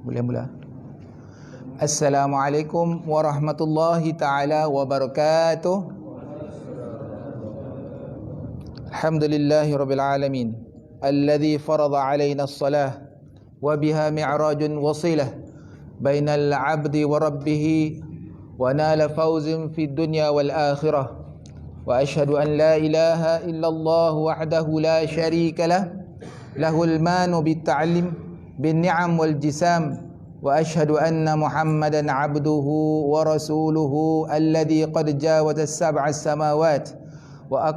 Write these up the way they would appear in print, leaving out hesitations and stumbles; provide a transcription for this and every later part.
Boleh mula. Assalamualaikum warahmatullahi taala wabarakatuh. Alhamdulillahi rabbil alamin alladhi farada alaina as-salah wa biha mi'rajun wasilah bainal 'abdi wa rabbih wa nala fawzin fid dunya wal akhirah. Wa ashhadu an la ilaha illallah wahdahu la syarika lah lahul manu bit ta'lim bin ni'am wal jisam. Wa ashhadu anna Muhammadan 'abduhu wa rasuluhu alladhi qad jawaza as-sab'a as-samawat wa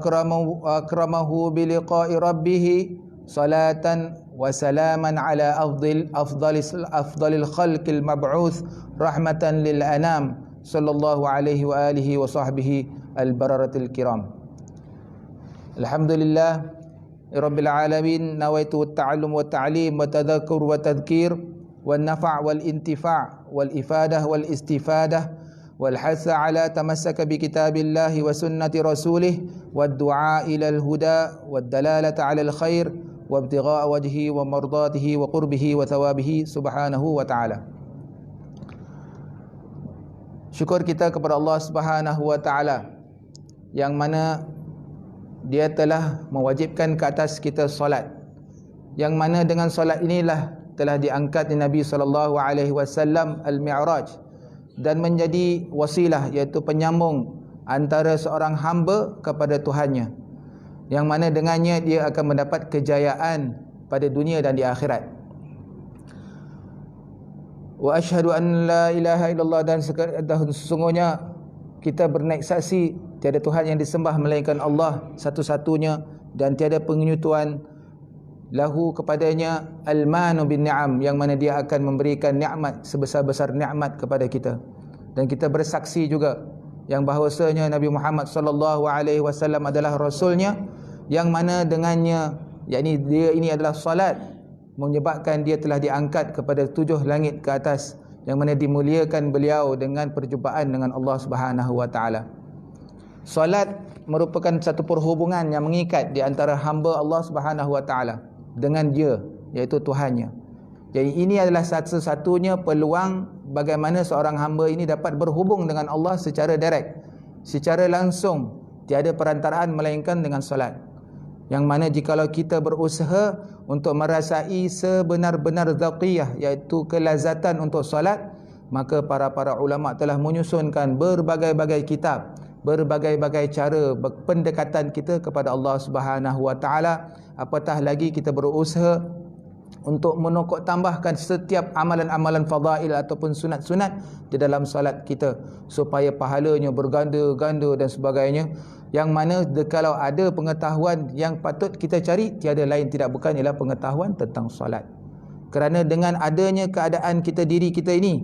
akramahu bi liqa'i rabbih salatan wa salaman ala afdalil khalqil mab'uth rahmatan lil anam sallallahu alaihi wa alihi wa sahbihi al-bararatil kiram. Alhamdulillah rabbil alamin, nawaitu at-ta'allum wa ta'lim wa tadhakkur wa tadhkir wal nafa' wal intifa' wal ifadah wal istifadah wal hasa ala tamassaka bi kitabillahi wa sunnati rasulih wad du'a ila al huda wad dalalata ala al khair wa ibtigha'a wajhi wa mardatihi wa qurbihi wa thawabihi subhanahu wa ta'ala. Syukur kita kepada Allah Subhanahu wa ta'ala yang mana Dia telah mewajibkan ke atas kita solat, yang mana dengan solat inilah telah diangkat Nabi SAW al-Mi'raj dan menjadi wasilah, iaitu penyambung antara seorang hamba kepada Tuhannya, yang mana dengannya dia akan mendapat kejayaan pada dunia dan di akhirat. Wa asyhadu an la ilaha illallah, dan sesungguhnya kita bernaik saksi tiada Tuhan yang disembah melainkan Allah satu-satunya, dan tiada penyekutuan lahu kepadanya al-manu bin ni'am, yang mana dia akan memberikan nikmat sebesar-besar nikmat kepada kita. Dan kita bersaksi juga yang bahawasanya Nabi Muhammad sallallahu alaihi wasallam adalah rasulnya, yang mana dengannya, yakni dia ini adalah salat, menyebabkan dia telah diangkat kepada 7 langit ke atas, yang mana dimuliakan beliau dengan perjumpaan dengan Allah Subhanahu wa taala. Salat merupakan satu perhubungan yang mengikat di antara hamba Allah Subhanahu wa taala dengan dia, iaitu Tuhannya. Jadi ini adalah satu-satunya peluang bagaimana seorang hamba ini dapat berhubung dengan Allah secara direct, secara langsung, tiada perantaraan melainkan dengan solat. Yang mana jikalau kita berusaha untuk merasai sebenar-benar zaqiyah, iaitu kelazatan untuk solat, maka para ulama telah menyusunkan berbagai-bagai kitab, berbagai-bagai cara pendekatan kita kepada Allah Subhanahu wa taala. Apatah lagi kita berusaha untuk menokok tambahkan setiap amalan-amalan fadail ataupun sunat-sunat di dalam salat kita, supaya pahalanya berganda-ganda dan sebagainya. Yang mana kalau ada pengetahuan yang patut kita cari, tiada lain tidak bukan ialah pengetahuan tentang salat. Kerana dengan adanya keadaan kita, diri kita ini,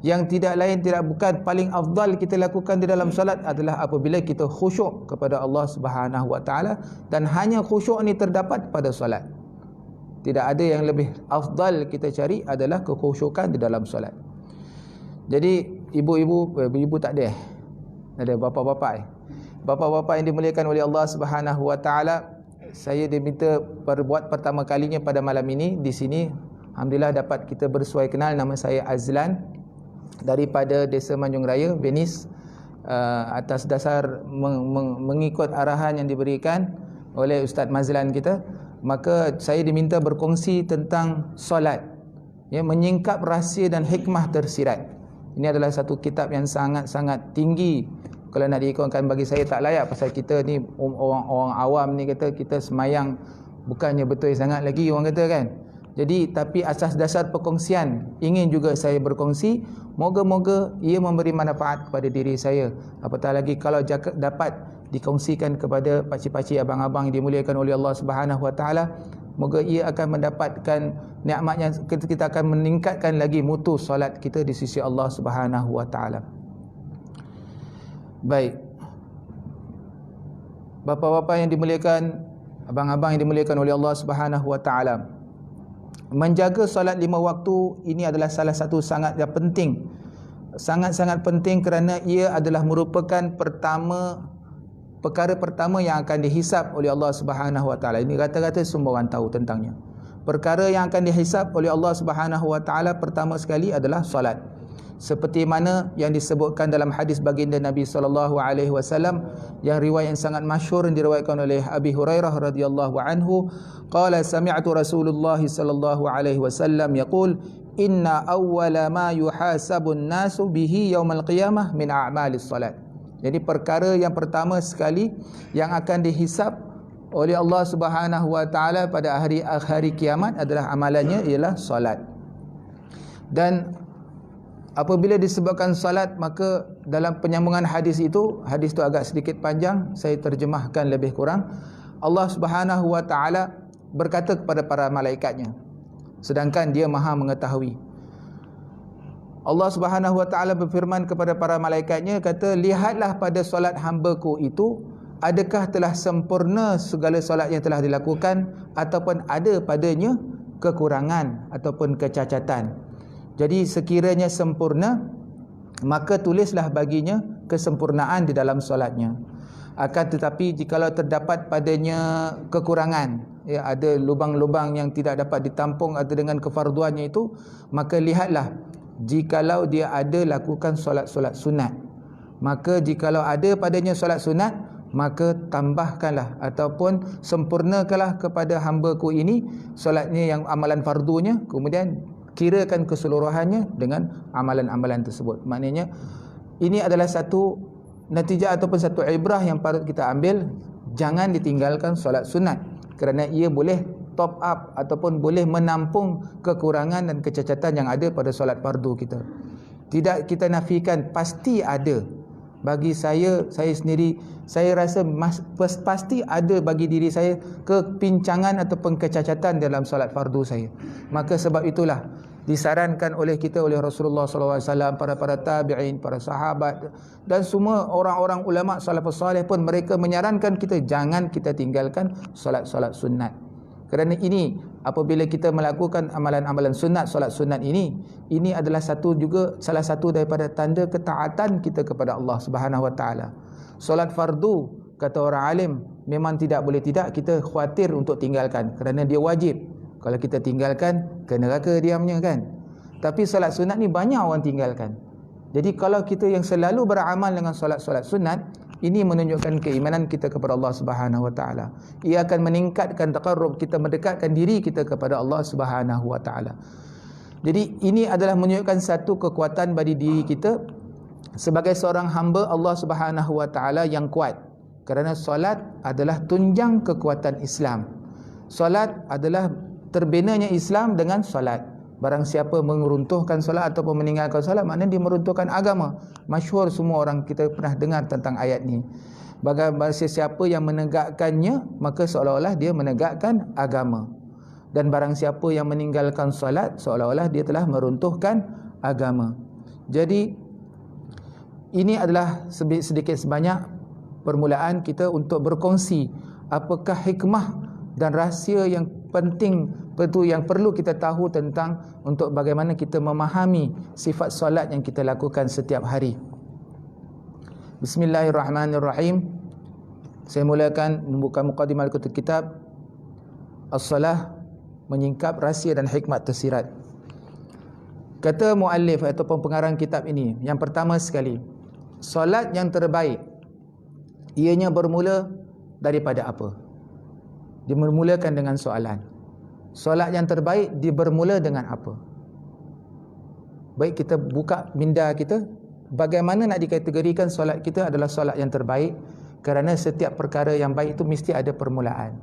yang tidak lain tidak bukan paling afdal kita lakukan di dalam salat adalah apabila kita khusyuk kepada Allah Subhanahu wa taala, dan hanya khusyuk ni terdapat pada salat. Tidak ada yang lebih afdal kita cari adalah kekhusyukan di dalam salat. Jadi ibu tak ada, ada bapa-bapa. Bapa-bapa yang dimuliakan oleh Allah Subhanahu wa taala, saya diminta perbuat pertama kalinya pada malam ini di sini. Alhamdulillah dapat kita bersuai kenal. Nama saya Azlan daripada Desa Manjung Raya, Venice, atas dasar mengikut arahan yang diberikan oleh Ustaz Mazlan kita. Maka saya diminta berkongsi tentang solat, ya, menyingkap rahsia dan hikmah tersirat. Ini adalah satu kitab yang sangat-sangat tinggi. Kalau nak diikutkan bagi saya tak layak, pasal kita ni orang awam ni kata kita semayang bukannya betul sangat lagi, orang kata kan. Jadi tapi asas dasar perkongsian ingin juga saya berkongsi, moga-moga ia memberi manfaat kepada diri saya. Apatah lagi kalau dapat dikongsikan kepada pakcik-pakcik, abang-abang yang dimuliakan oleh Allah Subhanahu wa taala, moga ia akan mendapatkan nikmat yang kita akan meningkatkan lagi mutu solat kita di sisi Allah Subhanahu wa taala. Baik, bapa-bapa yang dimuliakan, abang-abang yang dimuliakan oleh Allah Subhanahu wa taala, menjaga solat 5 waktu ini adalah salah satu sangat penting. Sangat-sangat penting kerana ia adalah merupakan perkara pertama yang akan dihisap oleh Allah Subhanahu wa taala. Ini rata-rata semua orang tahu tentangnya. Perkara yang akan dihisab oleh Allah Subhanahu wa taala pertama sekali adalah solat. Seperti mana yang disebutkan dalam hadis baginda Nabi sallallahu alaihi wasallam yang riwayat yang sangat masyhur yang diriwayatkan oleh Abi Hurairah radhiyallahu anhu, qala sami'tu Rasulullah sallallahu alaihi wasallam yaqul inna awwala ma yuhasabun nasu bihi yaumal qiyamah min a'malis salat. Jadi perkara yang pertama sekali yang akan dihisab oleh Allah Subhanahu wa taala pada hari kiamat adalah amalannya ialah solat. Dan apabila disebutkan salat, maka dalam penyambungan hadis itu agak sedikit panjang, saya terjemahkan lebih kurang. Allah Subhanahu wa taala berkata kepada para malaikatnya, sedangkan dia Maha mengetahui. Allah Subhanahu wa taala berfirman kepada para malaikatnya, kata, lihatlah pada solat hamba-Ku itu, adakah telah sempurna segala solat yang telah dilakukan ataupun ada padanya kekurangan ataupun kecacatan. Jadi sekiranya sempurna, maka tulislah baginya kesempurnaan di dalam solatnya. Akan tetapi jikalau terdapat padanya kekurangan, ya, ada lubang-lubang yang tidak dapat ditampung atau dengan kefarduannya itu, maka lihatlah jikalau dia ada lakukan solat-solat sunat. Maka jikalau ada padanya solat sunat, maka tambahkanlah ataupun sempurnakanlah kepada hamba-Ku ini solatnya yang amalan fardunya, kemudian kirakan keseluruhannya dengan amalan-amalan tersebut. Maknanya ini adalah satu natijah ataupun satu ibrah yang patut kita ambil. Jangan ditinggalkan solat sunat kerana ia boleh top up ataupun boleh menampung kekurangan dan kecacatan yang ada pada solat fardu kita. Tidak kita nafikan, pasti ada. Bagi saya sendiri, saya rasa pasti ada bagi diri saya kepincangan ataupun kecacatan dalam solat fardu saya. Maka sebab itulah disarankan oleh kita, oleh Rasulullah SAW, para tabi'in, para sahabat dan semua orang-orang ulama salafus salih pun mereka menyarankan kita jangan kita tinggalkan solat-solat sunat. Kerana ini apabila kita melakukan amalan-amalan sunat, solat sunat ini adalah salah satu daripada tanda ketaatan kita kepada Allah Subhanahu wa taala. Solat fardu, kata orang alim, memang tidak boleh tidak kita khawatir untuk tinggalkan kerana dia wajib. Kalau kita tinggalkan, ke neraka diamnya kan. Tapi solat sunat ni banyak orang tinggalkan. Jadi kalau kita yang selalu beramal dengan solat-solat sunat, ini menunjukkan keimanan kita kepada Allah Subhanahu wa taala. Ia akan meningkatkan taqarrub kita, mendekatkan diri kita kepada Allah Subhanahu wa taala. Jadi ini adalah menunjukkan satu kekuatan bagi diri kita sebagai seorang hamba Allah Subhanahu wa taala yang kuat. Kerana solat adalah tunjang kekuatan Islam. Solat adalah terbinanya Islam dengan solat. Barang siapa meruntuhkan solat ataupun meninggalkan solat, maknanya dia meruntuhkan agama. Masyhur semua orang kita pernah dengar tentang ayat ni. Bagaimana siapa yang menegakkannya, maka seolah-olah dia menegakkan agama. Dan barang siapa yang meninggalkan solat, seolah-olah dia telah meruntuhkan agama. Jadi ini adalah sedikit sebanyak permulaan kita untuk berkongsi apakah hikmah dan rahsia yang penting yang perlu kita tahu tentang untuk bagaimana kita memahami sifat solat yang kita lakukan setiap hari. Bismillahirrahmanirrahim. Saya mulakan membuka muqaddimah al-kutub kitab As-Salah, menyingkap rahsia dan hikmat tersirat. Kata muallif ataupun pengarang kitab ini, yang pertama sekali, solat yang terbaik ianya bermula daripada apa? Dimulakan dengan soalan. Solat yang terbaik bermula dengan apa? Baik, kita buka minda kita, bagaimana nak dikategorikan solat kita adalah solat yang terbaik? Kerana setiap perkara yang baik itu mesti ada permulaan.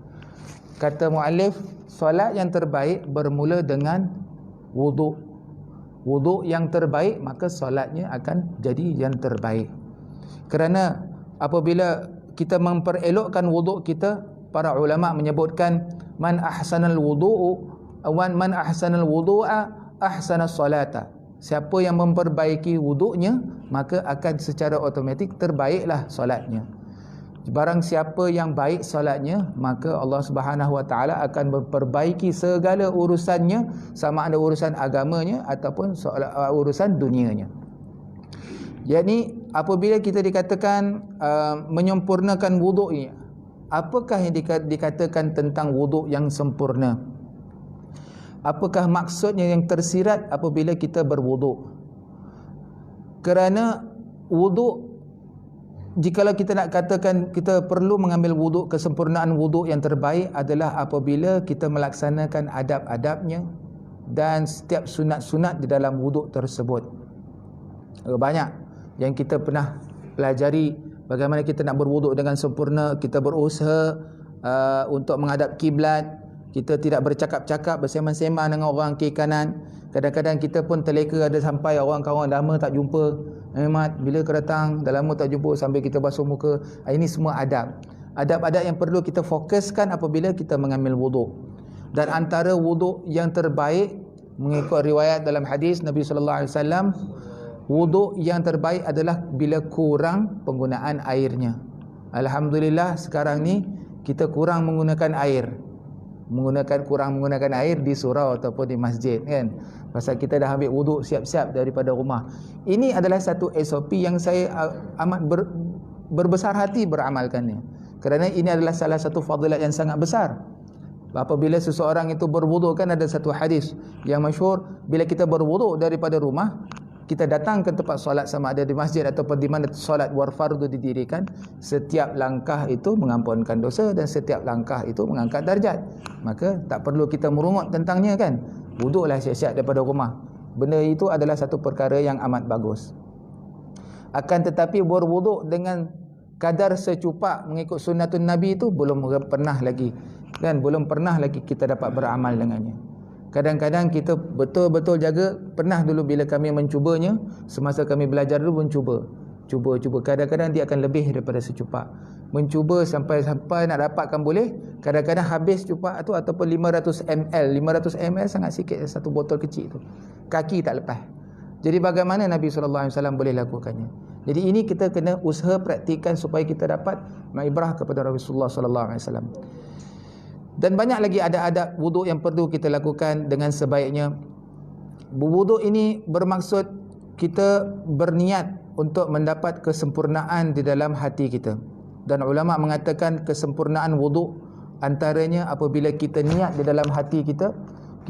Kata muallif, solat yang terbaik bermula dengan wuduk. Wuduk yang terbaik, maka solatnya akan jadi yang terbaik. Kerana apabila kita memperelokkan wuduk kita, para ulama menyebutkan man ahsanal wudu'a ahsanas salata. Siapa yang memperbaiki wuduknya, maka akan secara automatik terbaiklah solatnya. Barang siapa yang baik solatnya, maka Allah Subhanahu wa taala akan memperbaiki segala urusannya, sama ada urusan agamanya ataupun urusan dunianya. Jadi apabila kita dikatakan menyempurnakan wuduk ini, apakah yang dikatakan tentang wuduk yang sempurna? Apakah maksudnya yang tersirat apabila kita berwuduk? Kerana wuduk, jikalau kita nak katakan kita perlu mengambil wuduk, kesempurnaan wuduk yang terbaik adalah apabila kita melaksanakan adab-adabnya dan setiap sunat-sunat di dalam wuduk tersebut. Banyak yang kita pernah pelajari bagaimana kita nak berwuduk dengan sempurna. Kita berusaha untuk menghadap kiblat. Kita tidak bercakap-cakap, bersembang-sembang dengan orang kiri kanan. Kadang-kadang kita pun terleka, ada sampai orang kawan lama tak jumpa. Mat, bila kau datang? Dah lama tak jumpa, sambil kita basuh muka. Ini semua adab. Adab-adab yang perlu kita fokuskan apabila kita mengambil wuduk. Dan antara wuduk yang terbaik mengikut riwayat dalam hadis Nabi sallallahu alaihi wasallam, wuduk yang terbaik adalah bila kurang penggunaan airnya. Alhamdulillah sekarang ni kita kurang menggunakan air. Kurang menggunakan air di surau ataupun di masjid, kan? Pasal kita dah ambil wuduk siap-siap daripada rumah. Ini adalah satu SOP yang saya amat berbesar hati beramalkannya. Kerana ini adalah salah satu fadilat yang sangat besar. Apabila seseorang itu berwuduk, kan ada satu hadis yang masyhur, bila kita berwuduk daripada rumah, kita datang ke tempat solat, sama ada di masjid ataupun di mana solat fardu didirikan, setiap langkah itu mengampunkan dosa dan setiap langkah itu mengangkat darjat. Maka tak perlu kita merungut tentangnya, kan? Wuduklah siap-siap daripada rumah. Benda itu adalah satu perkara yang amat bagus. Akan tetapi berwuduk dengan kadar secupak mengikut sunnatun Nabi itu belum pernah lagi, kan? Belum pernah lagi kita dapat beramal dengannya. Kadang-kadang kita betul-betul jaga. Pernah dulu bila kami mencubanya, semasa kami belajar dulu mencuba. Cuba. Kadang-kadang dia akan lebih daripada secupak. Mencuba sampai nak dapatkan boleh. Kadang-kadang habis cupak tu ataupun 500 ml. 500 ml sangat sikit, satu botol kecil tu. Kaki tak lepas. Jadi bagaimana Nabi SAW boleh lakukannya? Jadi ini kita kena usaha praktikan supaya kita dapat mengibrah kepada Rasulullah SAW. Dan banyak lagi adab-adab wuduk yang perlu kita lakukan dengan sebaiknya. Wuduk ini bermaksud kita berniat untuk mendapat kesempurnaan di dalam hati kita. Dan ulama mengatakan kesempurnaan wuduk antaranya apabila kita niat di dalam hati kita,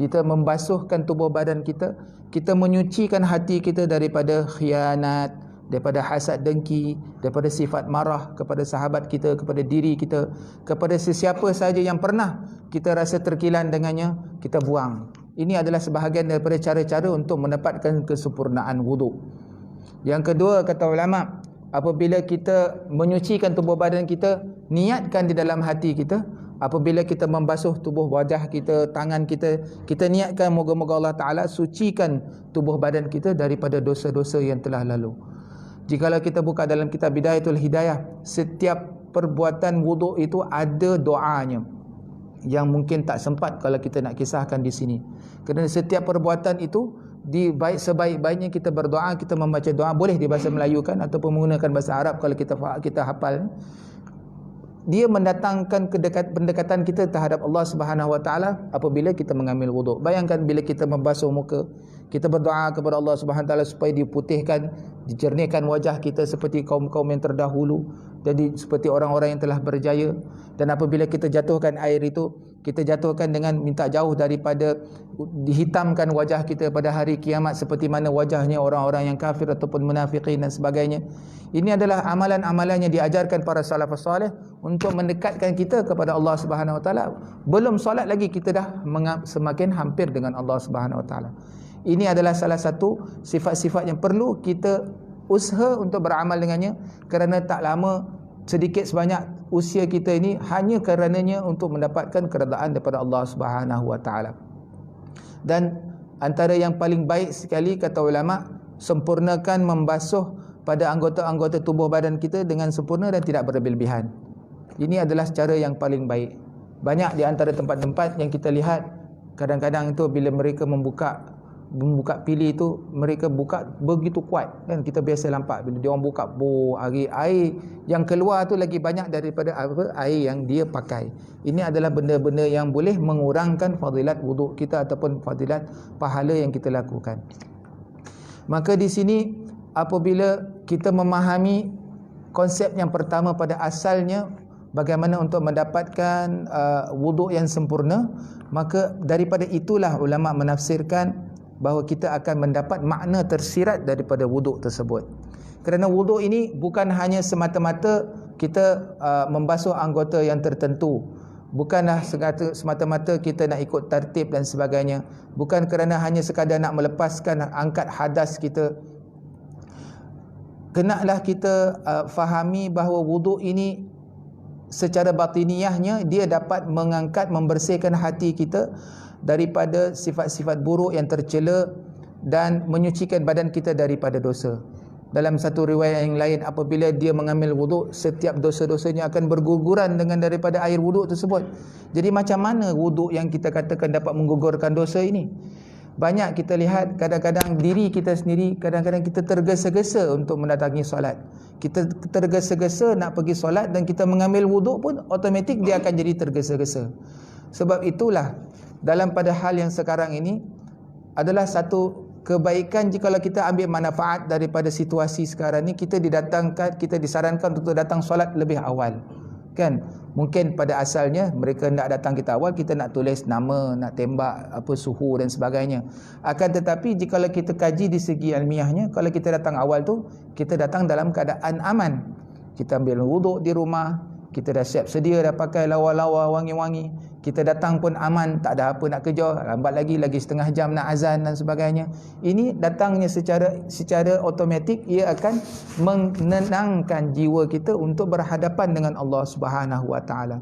kita membasuhkan tubuh badan kita, kita menyucikan hati kita daripada khianat, daripada hasad dengki, daripada sifat marah kepada sahabat kita, kepada diri kita, kepada sesiapa saja yang pernah kita rasa terkilan dengannya, kita buang. Ini adalah sebahagian daripada cara-cara untuk mendapatkan kesempurnaan wuduk. Yang kedua, kata ulama, apabila kita menyucikan tubuh badan kita, niatkan di dalam hati kita, apabila kita membasuh tubuh wajah kita, tangan kita, kita niatkan moga-moga Allah Ta'ala sucikan tubuh badan kita daripada dosa-dosa yang telah lalu. Jikalau kita buka dalam kitab Bidayatul Hidayah, setiap perbuatan wuduk itu ada doanya yang mungkin tak sempat kalau kita nak kisahkan di sini. Kerana setiap perbuatan itu sebaik-baiknya kita berdoa, kita membaca doa, boleh di bahasa Melayu kan, ataupun menggunakan bahasa Arab kalau kita hafal. Dia mendatangkan pendekatan kita terhadap Allah Subhanahu Wa Taala apabila kita mengambil wuduk. Bayangkan bila kita membasuh muka, kita berdoa kepada Allah Subhanahu Wa Taala supaya diputihkan, dijernihkan wajah kita seperti kaum-kaum yang terdahulu, jadi seperti orang-orang yang telah berjaya. Dan apabila kita jatuhkan air itu, kita jatuhkan dengan minta jauh daripada dihitamkan wajah kita pada hari kiamat seperti mana wajahnya orang-orang yang kafir ataupun munafiqin dan sebagainya. Ini adalah amalan-amalan yang diajarkan para salafus salih untuk mendekatkan kita kepada Allah Subhanahu Wa Taala. Belum solat lagi kita dah semakin hampir dengan Allah Subhanahu Wa Taala. Ini adalah salah satu sifat-sifat yang perlu kita usaha untuk beramal dengannya, kerana tak lama sedikit sebanyak usia kita ini hanya karenanya untuk mendapatkan keredaan daripada Allah Subhanahu Wa Taala. Dan antara yang paling baik sekali kata ulama, sempurnakan membasuh pada anggota-anggota tubuh badan kita dengan sempurna dan tidak berlebihan. Ini adalah cara yang paling baik. Banyak di antara tempat-tempat yang kita lihat, kadang-kadang itu bila mereka membuka pilih itu, mereka buka begitu kuat, kan? Kita biasa nampak bila dia orang buka air yang keluar tu lagi banyak daripada air yang dia pakai. Ini adalah benda-benda yang boleh mengurangkan fadilat wuduk kita ataupun fadilat pahala yang kita lakukan. Maka di sini apabila kita memahami konsep yang pertama pada asalnya, bagaimana untuk mendapatkan wuduk yang sempurna, maka daripada itulah ulama menafsirkan bahawa kita akan mendapat makna tersirat daripada wuduk tersebut. Kerana wuduk ini bukan hanya semata-mata kita membasuh anggota yang tertentu, bukanlah semata-mata kita nak ikut tertib dan sebagainya, bukan kerana hanya sekadar nak melepaskan angkat hadas kita. Kenalah kita fahami bahawa wuduk ini secara batiniahnya dia dapat mengangkat, membersihkan hati kita daripada sifat-sifat buruk yang tercela dan menyucikan badan kita daripada dosa. Dalam satu riwayat yang lain, apabila dia mengambil wuduk, setiap dosa-dosanya akan berguguran dengan daripada air wuduk tersebut. Jadi macam mana wuduk yang kita katakan dapat menggugurkan dosa ini? Banyak kita lihat kadang-kadang diri kita sendiri, kadang-kadang kita tergesa-gesa untuk mendatangi solat. Kita tergesa-gesa nak pergi solat dan kita mengambil wuduk pun automatik dia akan jadi tergesa-gesa. Sebab itulah dalam pada hal yang sekarang ini adalah satu kebaikan jikalau kita ambil manfaat daripada situasi sekarang ni, kita disarankan untuk datang solat lebih awal. Kan? Mungkin pada asalnya mereka nak datang kita awal, kita nak tulis nama, nak tembak apa suhu dan sebagainya. Akan tetapi jikalau kita kaji di segi ilmiahnya, kalau kita datang awal tu, kita datang dalam keadaan aman. Kita ambil wuduk di rumah, kita dah siap sedia, dah pakai lawa-lawa wangi-wangi, kita datang pun aman, tak ada apa nak kejar, lambat lagi setengah jam nak azan dan sebagainya. Ini datangnya secara automatik, ia akan menenangkan jiwa kita untuk berhadapan dengan Allah Subhanahu Wa Taala.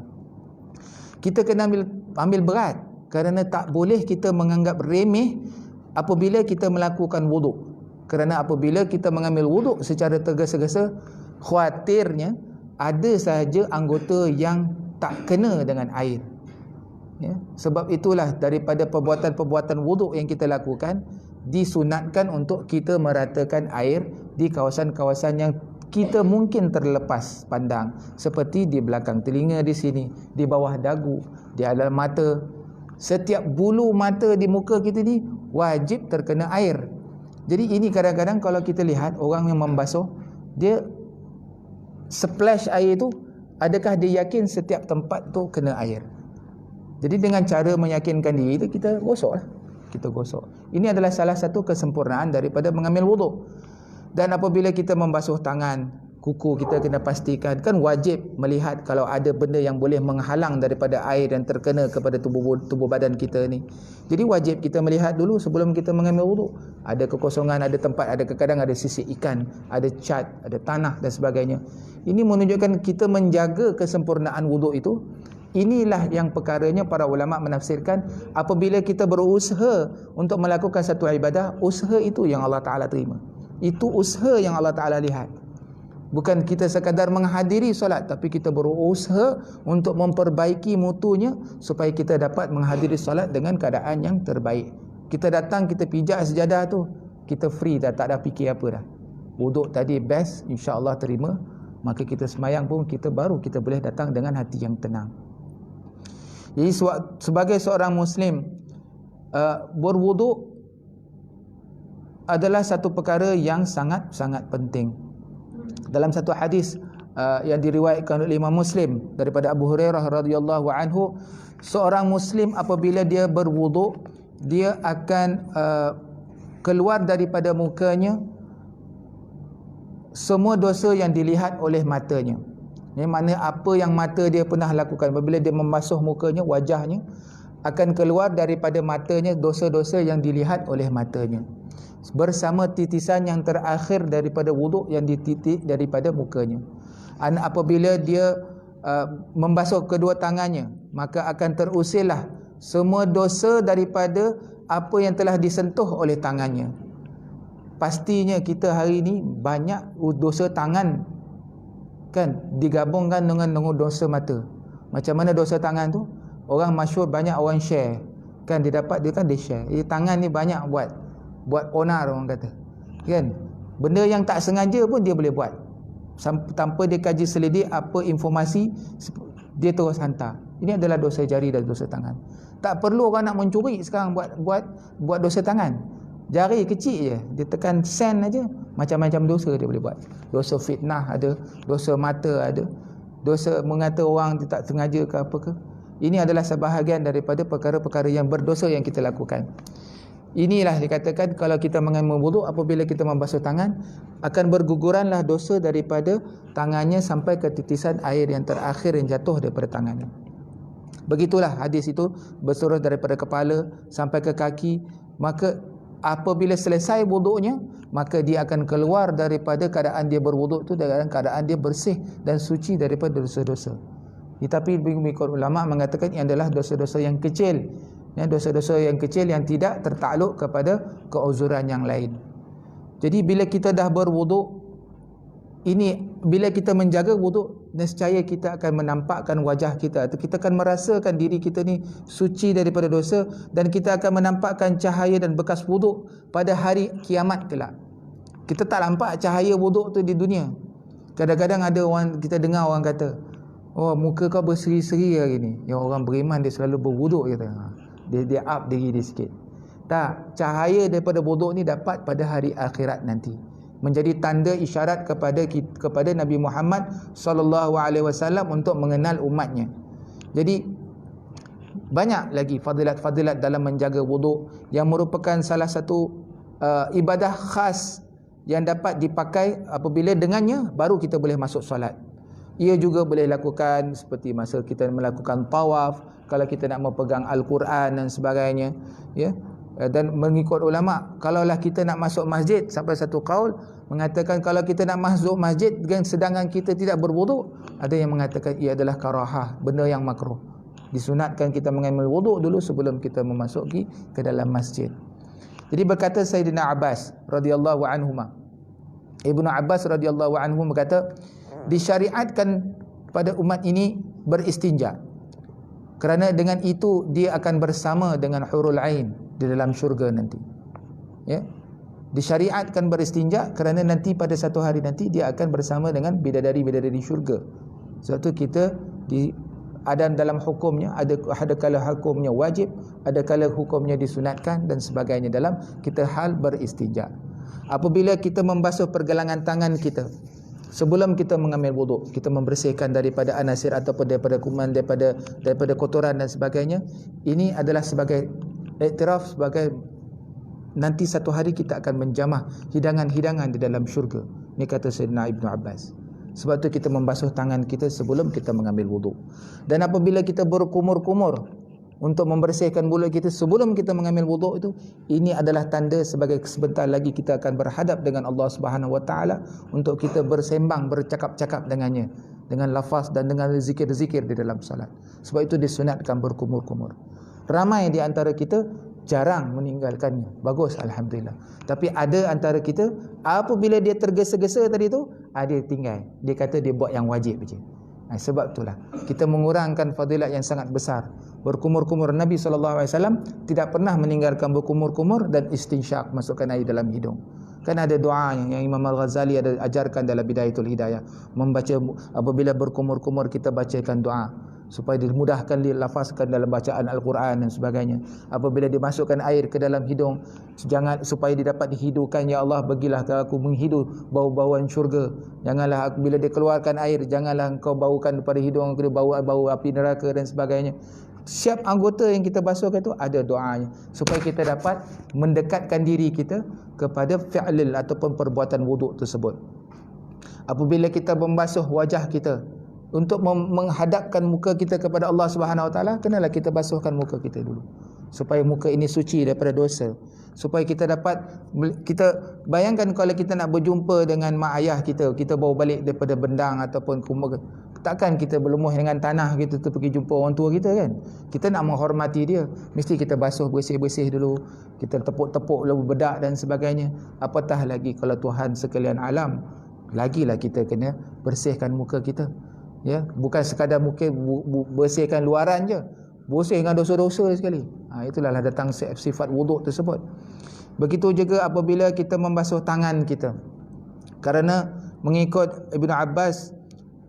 Kita kena ambil berat, kerana tak boleh kita menganggap remeh apabila kita melakukan wuduk. Kerana apabila kita mengambil wuduk secara tergesa-gesa, khawatirnya ada sahaja anggota yang tak kena dengan air. Ya, sebab itulah daripada perbuatan-perbuatan wuduk yang kita lakukan, disunatkan untuk kita meratakan air di kawasan-kawasan yang kita mungkin terlepas pandang, seperti di belakang telinga di sini, di bawah dagu, di dalam mata. Setiap bulu mata di muka kita ni wajib terkena air. Jadi ini kadang-kadang kalau kita lihat orang yang membasuh, dia splash air tu, adakah dia yakin setiap tempat tu kena air? Jadi dengan cara meyakinkan diri itu, kita gosok lah. Kita gosok. Ini adalah salah satu kesempurnaan daripada mengambil wuduk. Dan apabila kita membasuh tangan, kuku kita kena pastikan, kan wajib melihat kalau ada benda yang boleh menghalang daripada air dan terkena kepada tubuh badan kita ni. Jadi wajib kita melihat dulu sebelum kita mengambil wuduk. Ada kekosongan, ada tempat, ada kadang ada sisik ikan, ada cat, ada tanah dan sebagainya. Ini menunjukkan kita menjaga kesempurnaan wuduk itu. Inilah yang perkaranya para ulama menafsirkan, apabila kita berusaha untuk melakukan satu ibadah, usaha itu yang Allah Ta'ala terima. Itu usaha yang Allah Ta'ala lihat. Bukan kita sekadar menghadiri solat, tapi kita berusaha untuk memperbaiki mutunya supaya kita dapat menghadiri solat dengan keadaan yang terbaik. Kita datang, kita pijak sejadah tu, kita free dah, tak ada fikir apa dah. Wuduk tadi best, insya-Allah terima. Maka kita semayang pun kita boleh datang dengan hati yang tenang. Jadi sebagai seorang Muslim, berwuduk adalah satu perkara yang sangat-sangat penting. Dalam satu hadis yang diriwayatkan oleh Imam Muslim daripada Abu Hurairah radhiyallahu anhu, seorang Muslim apabila dia berwuduk, dia akan keluar daripada mukanya semua dosa yang dilihat oleh matanya. Ini makna apa yang mata dia pernah lakukan, apabila dia membasuh mukanya, wajahnya, akan keluar daripada matanya dosa-dosa yang dilihat oleh matanya, bersama titisan yang terakhir daripada wuduk yang dititik daripada mukanya. Dan apabila dia membasuh kedua tangannya, maka akan terusirlah semua dosa daripada apa yang telah disentuh oleh tangannya. Pastinya kita hari ini banyak dosa tangan, kan, digabungkan dengan dosa mata. Macam mana dosa tangan tu? Orang masyhur, banyak orang share, kan, dia share. Tangan ni banyak buat onar, orang kata, kan. Benda yang tak sengaja pun dia boleh buat, tanpa dia kaji selidik apa informasi, dia terus hantar. Ini adalah dosa jari dan dosa tangan. Tak perlu orang nak mencuri sekarang buat dosa tangan. Jari kecil je, dia tekan send aja, macam-macam dosa dia boleh buat. Dosa fitnah ada, dosa mata ada. dosa mengata orang tak sengaja ke apa ke. Ini adalah sebahagian daripada perkara-perkara yang berdosa yang kita lakukan. Inilah dikatakan kalau kita mengambil wuduk, apabila kita membasuh tangan, akan berguguranlah dosa daripada tangannya sampai ke titisan air yang terakhir yang jatuh daripada tangannya. Begitulah hadis itu bersurut daripada kepala sampai ke kaki. Maka apabila selesai wuduknya, maka dia akan keluar daripada keadaan dia berwuduk tu dalam keadaan dia bersih dan suci daripada dosa-dosa. Tetapi mengikut ulama mengatakan ini adalah dosa-dosa yang kecil, ya, dosa-dosa yang kecil yang tidak tertakluk kepada keuzuran yang lain. Jadi bila kita dah berwuduk, bila kita menjaga wuduk, nescaya kita akan menampakkan wajah kita, atau kita akan merasakan diri kita ni suci daripada dosa, dan kita akan menampakkan cahaya dan bekas wuduk pada hari kiamat kelak. Kita tak nampak cahaya wuduk tu di dunia. Kadang-kadang ada orang, kita dengar orang kata, oh muka kau berseri-seri hari ni. Yang orang beriman dia selalu berwuduk, kata. Dia up diri dia sikit. Tak, cahaya daripada wuduk ni dapat pada hari akhirat nanti, menjadi tanda isyarat kepada Nabi Muhammad sallallahu alaihi wasallam untuk mengenal umatnya. Jadi banyak lagi fadilat-fadilat dalam menjaga wuduk yang merupakan salah satu ibadah khas yang dapat dipakai apabila dengannya baru kita boleh masuk solat. Ia juga boleh lakukan seperti masa kita melakukan tawaf, kalau kita nak memegang Al-Quran dan sebagainya, ya. Dan mengikut ulama, kalaulah kita nak masuk masjid, sampai satu qaul mengatakan kalau kita nak masuk masjid dengan sedangkan kita tidak berwuduk, ada yang mengatakan ia adalah karahah, benda yang makruh. Disunatkan kita mengambil wuduk dulu sebelum kita memasuki ke dalam masjid. Jadi berkata Sayyidina Abbas radhiyallahu anhuma, Ibnu Abbas radhiyallahu anhu berkata, disyariatkan pada umat ini beristinja, kerana dengan itu dia akan bersama dengan hurul ain di dalam syurga nanti, ya. Disyariatkan beristinja kerana nanti pada satu hari nanti dia akan bersama dengan bidadari-bidadari syurga. Sebab tu kita ada dalam hukumnya, ada kala hukumnya wajib, ada kala hukumnya disunatkan dan sebagainya dalam kita hal beristinja. Apabila kita membasuh pergelangan tangan kita sebelum kita mengambil wuduk, kita membersihkan daripada anasir ataupun daripada kuman, daripada kotoran dan sebagainya. Ini adalah sebagai iktiraf, sebagai nanti satu hari kita akan menjamah hidangan-hidangan di dalam syurga. Ini kata Sayyidina Ibnu Abbas. Sebab tu kita membasuh tangan kita sebelum kita mengambil wuduk. Dan apabila kita berkumur-kumur untuk membersihkan mulut kita sebelum kita mengambil wuduk itu, ini adalah tanda sebagai sebentar lagi kita akan berhadap dengan Allah Subhanahu Wa Taala untuk kita bersembang, bercakap-cakap dengannya dengan lafaz dan dengan zikir-zikir di dalam salat. Sebab itu disunatkan berkumur-kumur. Ramai di antara kita jarang meninggalkannya. Bagus, alhamdulillah. Tapi ada antara kita apabila dia tergesa-gesa tadi tu, dia tinggal. Dia kata dia buat yang wajib saja. Sebab itulah kita mengurangkan fadilat yang sangat besar. Berkumur-kumur, Nabi SAW tidak pernah meninggalkan berkumur-kumur dan istinsyak, masukkan air dalam hidung. Kan ada doa yang Imam Al-Ghazali ada ajarkan dalam Bidayatul Hidayah. Membaca apabila berkumur-kumur kita bacakan doa supaya dimudahkan dilafazkan dalam bacaan Al-Quran dan sebagainya. Apabila dimasukkan air ke dalam hidung, jangan supaya didapat dihidupkan, ya Allah bagilah aku menghidu bau-bauan syurga. Janganlah bila dikeluarkan air, janganlah engkau baukan daripada hidung aku bau api neraka dan sebagainya. Setiap anggota yang kita basuhkan itu ada doanya supaya kita dapat mendekatkan diri kita kepada fi'lil ataupun perbuatan wuduk tersebut. Apabila kita membasuh wajah kita untuk menghadapkan muka kita kepada Allah Subhanahu Wa Taala, kenalah kita basuhkan muka kita dulu supaya muka ini suci daripada dosa, supaya kita dapat, kita bayangkan kalau kita nak berjumpa dengan mak ayah kita bawa balik daripada bendang ataupun kumur, takkan kita berlemuh dengan tanah kita tu pergi jumpa orang tua kita kan. Kita nak menghormati dia, mesti kita basuh bersih-bersih dulu, kita tepuk-tepuk lalu bedak dan sebagainya. Apatah lagi kalau Tuhan sekalian alam, lagilah kita kena bersihkan muka kita. Ya, bukan sekadar mungkin bersihkan luaran je, bersih dengan dosa-dosa sekali. Itulah datang sifat wuduk tersebut. Begitu juga apabila kita membasuh tangan kita, kerana mengikut Ibnu Abbas,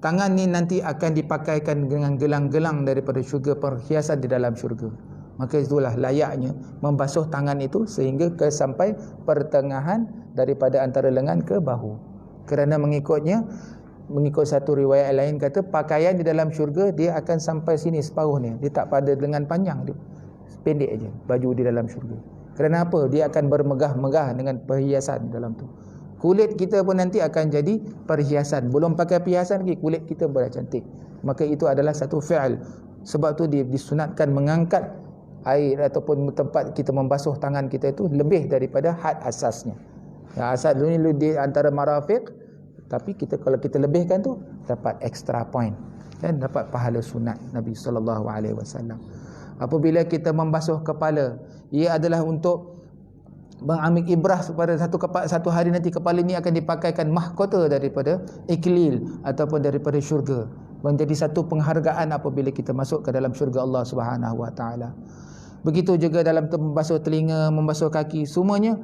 tangan ni nanti akan dipakaikan dengan gelang-gelang daripada syurga, perhiasan di dalam syurga. Maka itulah layaknya membasuh tangan itu sehingga ke sampai pertengahan daripada antara lengan ke bahu. Kerana mengikutnya mengikut satu riwayat lain kata pakaian di dalam syurga dia akan sampai sini separuh ni. Dia tak pada lengan panjang, dia pendek aja baju di dalam syurga. Kerana apa? Dia akan bermegah-megah dengan perhiasan di dalam tu. Kulit kita pun nanti akan jadi perhiasan. Belum pakai perhiasan lagi, kulit kita dah cantik. Maka itu adalah satu fi'al. Sebab tu disunatkan mengangkat air ataupun tempat kita membasuh tangan kita itu lebih daripada had asasnya. Asas dulu ni di antara marafiq, tapi kalau kita lebihkan tu dapat extra point dan dapat pahala sunat Nabi SAW. Apabila kita membasuh kepala, ia adalah untuk mengambil ibrah pada satu hari nanti kepala ini akan dipakaikan mahkota daripada iklil ataupun daripada syurga, menjadi satu penghargaan apabila kita masuk ke dalam syurga Allah Subhanahu Wa Taala. Begitu juga dalam membasuh telinga, membasuh kaki, semuanya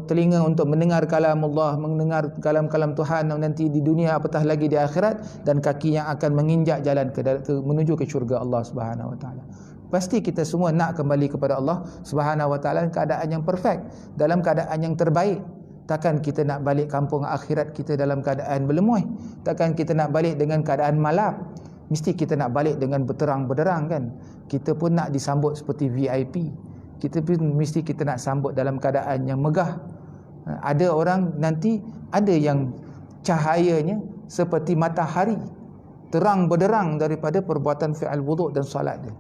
telinga untuk mendengar kalam Allah, mendengar kalam-kalam Tuhan nanti di dunia apatah lagi di akhirat, dan kaki yang akan menginjak jalan menuju ke syurga Allah Subhanahu Wa Taala. Pasti kita semua nak kembali kepada Allah Subhanahu Wa Taala dalam keadaan yang perfect, dalam keadaan yang terbaik. Takkan kita nak balik kampung akhirat kita dalam keadaan berlemuih. Takkan kita nak balik dengan keadaan malap. Mesti kita nak balik dengan berterang-benderang kan. Kita pun nak disambut seperti VIP. Kita pun mesti kita nak sambut dalam keadaan yang megah. Ada orang nanti ada yang cahayanya seperti matahari, terang benderang daripada perbuatan fi'al wuduk dan solat dia.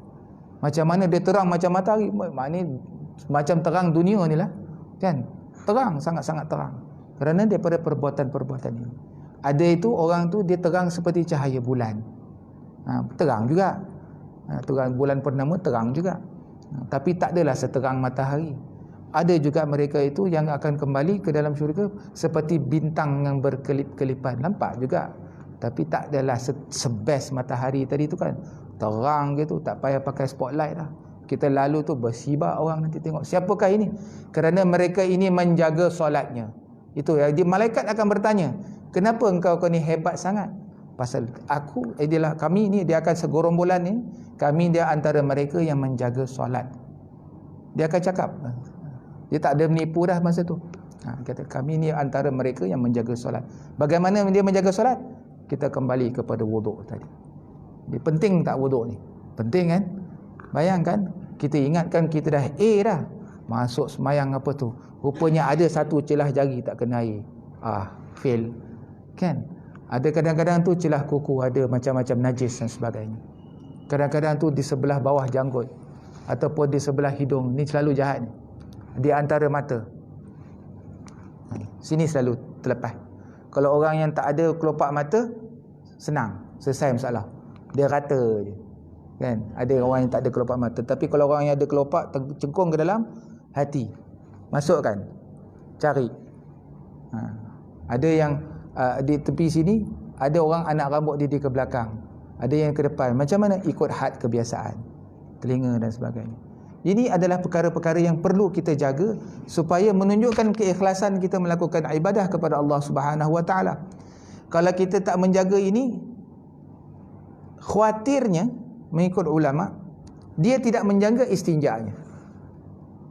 Macam mana dia terang macam matahari? Maknanya macam terang dunia ni lah kan. Terang, sangat-sangat terang. Kerana daripada perbuatan-perbuatan ini. Ada itu orang tu dia terang seperti cahaya bulan. Terang juga. Terang bulan purnama terang juga. Tapi tak adalah seterang matahari. Ada juga mereka itu yang akan kembali ke dalam syurga seperti bintang yang berkelip-kelipan. Nampak juga. Tapi tak adalah sebest matahari tadi tu kan. Terang gitu, tak payah pakai spotlight dah. Kita lalu tu bersibak orang nanti tengok siapakah ini. Kerana mereka ini menjaga solatnya. Itu ya, malaikat akan bertanya, kenapa engkau ni hebat sangat? Pasal kami ni, dia akan segorombolan ni, kami dia antara mereka yang menjaga solat. Dia akan cakap. Dia tak ada menipu dah masa tu. Kata kami ni antara mereka yang menjaga solat. Bagaimana dia menjaga solat? Kita kembali kepada wuduk tadi. Dia penting tak wuduk ni? Penting kan? Bayangkan, kita ingatkan kita dah dah masuk semayang apa tu, rupanya ada satu celah jari tak kena air. Fail kan? Ada kadang-kadang tu celah kuku ada macam-macam najis dan sebagainya. Kadang-kadang tu di sebelah bawah janggut ataupun di sebelah hidung, ni selalu jahat ni. Di antara mata sini selalu terlepas. Kalau orang yang tak ada kelopak mata, senang, selesai masalah. Dia rata je kan. Ada orang yang tak ada kelopak mata. Tapi kalau orang yang ada kelopak cengkung ke dalam hati, masukkan, cari. Ada yang di tepi sini, ada orang anak rambut dia ke belakang, ada yang ke depan. Macam mana? Ikut had kebiasaan, telinga dan sebagainya. Ini adalah perkara-perkara yang perlu kita jaga supaya menunjukkan keikhlasan kita melakukan ibadah kepada Allah Subhanahu Wa Taala. Kalau kita tak menjaga ini, khawatirnya mengikut ulama, dia tidak menjaga istinjanya.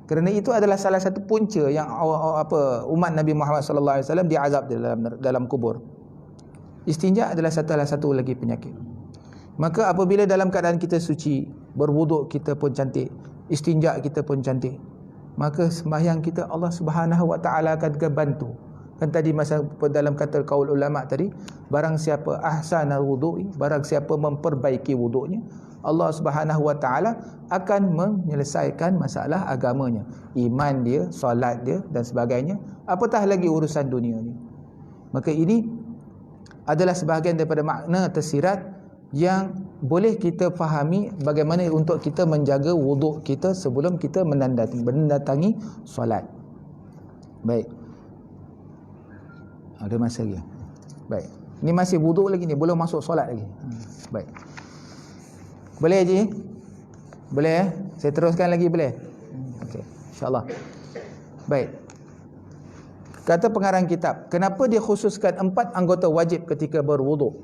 Kerana itu adalah salah satu punca yang umat Nabi Muhammad sallallahu alaihi wasallam diazab dalam kubur. Istinja adalah salah satu lagi penyakit. Maka apabila dalam keadaan kita suci, berwuduk kita pun cantik, istinja kita pun cantik, maka sembahyang kita Allah Subhanahu Wa Taala akan bantu. Kan tadi masa dalam kata kaul ulama tadi, barang siapa ahsana wudu'i, barang siapa memperbaiki wuduknya, Allah Subhanahu Wa Taala akan menyelesaikan masalah agamanya, iman dia, solat dia dan sebagainya, apatah lagi urusan dunia ni. Maka ini adalah sebahagian daripada makna tersirat yang boleh kita fahami bagaimana untuk kita menjaga wuduk kita sebelum kita mendatangi solat. Baik. Ada masa lagi. Baik. Ni masih wuduk lagi ni, belum masuk solat lagi. Baik. Boleh je? Boleh Saya teruskan lagi boleh? Okey, insya-Allah. Baik. Kata pengarang kitab, kenapa dia khususkan 4 anggota wajib ketika berwuduk?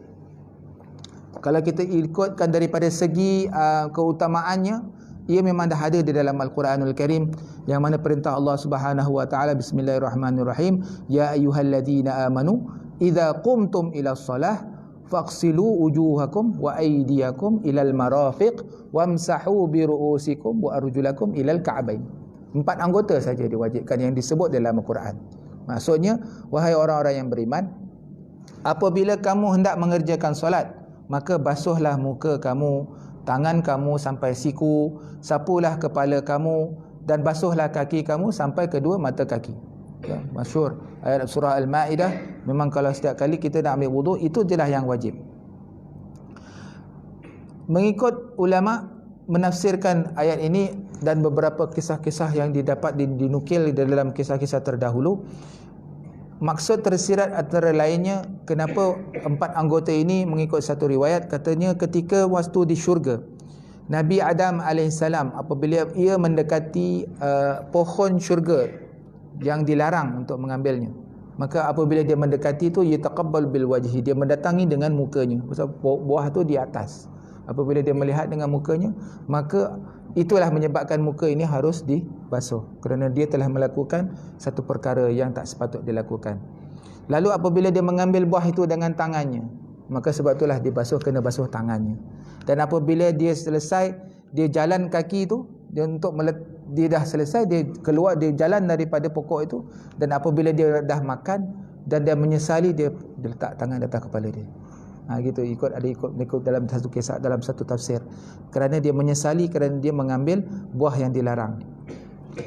Kalau kita ikutkan daripada segi keutamaannya, ia memang dah ada di dalam Al-Quranul Karim, yang mana perintah Allah Subhanahu Wa Taala, Bismillahirrahmanirrahim, ya ayyuhalladzina amanu idza qumtum ila shalah faqsilu wujuhakum wa aydiyakum ilal marafiq wamsahu bi ru'usikum wa arjulakum ilal ka'bain. 4 anggota saja diwajibkan yang disebut dalam Al-Quran. Maksudnya, wahai orang-orang yang beriman, apabila kamu hendak mengerjakan solat, maka basuhlah muka kamu, tangan kamu sampai siku, sapulah kepala kamu, dan basuhlah kaki kamu sampai kedua mata kaki. Ya, masyhur ayat surah Al-Maidah, memang kalau setiap kali kita nak ambil wuduk, itu jelas yang wajib. Mengikut ulama menafsirkan ayat ini dan beberapa kisah-kisah yang didapat dinukil dalam kisah-kisah terdahulu, maksud tersirat antara lainnya kenapa 4 anggota ini, mengikut satu riwayat katanya ketika waktu di syurga, Nabi Adam alaihissalam apabila ia mendekati pohon syurga yang dilarang untuk mengambilnya, maka apabila dia mendekati itu, yataqabbal bil wajhi, dia mendatangi dengan mukanya. Pasal buah tu di atas. Apabila dia melihat dengan mukanya, maka itulah menyebabkan muka ini harus dibasuh, kerana dia telah melakukan satu perkara yang tak sepatut dilakukan. Lalu apabila dia mengambil buah itu dengan tangannya, maka sebab itulah dia basuh, kena basuh tangannya. Dan apabila dia selesai, dia jalan kaki itu, dia dah selesai, dia keluar, dia jalan daripada pokok itu, dan apabila dia dah makan dan dia menyesali, dia letak tangan di atas kepala dia. Gitu, ikut dalam satu kisah, dalam satu tafsir, kerana dia menyesali kerana dia mengambil buah yang dilarang.